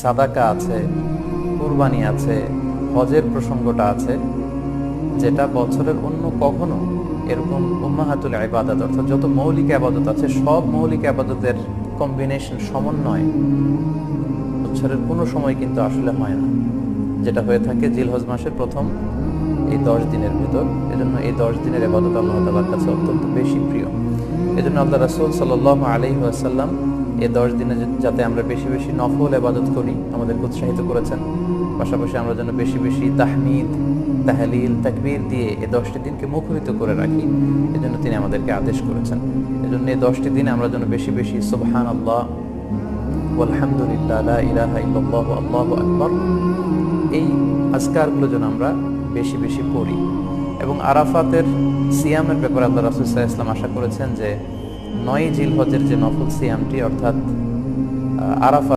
সাদাকা আছে, কুরবানি আছে, হজের প্রসঙ্গটা আছে, যেটা বছরের অন্য কখনো এরকম উম্মাহাতুল ইবাদত অর্থাৎ যত মৌলিক আবাদত আছে সব মৌলিক আবাদতের কম্বিনেশন, সমন্বয় বছরের কোনো সময় কিন্তু আসলে হয় না, যেটা হয়ে থাকে জিলহজ মাসের প্রথম এই 10 দিনের ভিতর। এজন্য এই 10 দিনের ইবাদত আল্লাহ তাআলার কাছে অত্যন্ত বেশি প্রিয়। এজন্য আল্লাহ রাসূল সাল্লাল্লাহু আলাইহি ওয়াসাল্লাম এই 10 দিনে যাতে আমরা বেশি বেশি নফল ইবাদত করি আমাদেরকে উৎসাহিত করেছেন। পাশাপাশি আমরা যেন বেশি বেশি তাহমিদ, তাহলিল, তাকবীর দিয়ে এই 10টি দিনকে মুখরিত করে রাখি, এজন্য তিনি আমাদেরকে আদেশ করেছেন। এজন্য এই 10টি দিনে আমরা যেন বেশি বেশি সুবহানাল্লাহ, আলহামদুলিল্লাহ, লা ইলাহা ইল্লাল্লাহু, আল্লাহু আকবার, এই আজকারগুলো যেন আমরা বেশি বেশি পড়ি। এবং আরাফাতের সিয়ামের ব্যাপারে আল্লাহ রাসূল সাল্লাল্লাহু আলাইহি ওয়াসাল্লাম আশা করেছেন যে 9 জিলহজের যে নফল সিয়ামটি অর্থাৎ আরাফা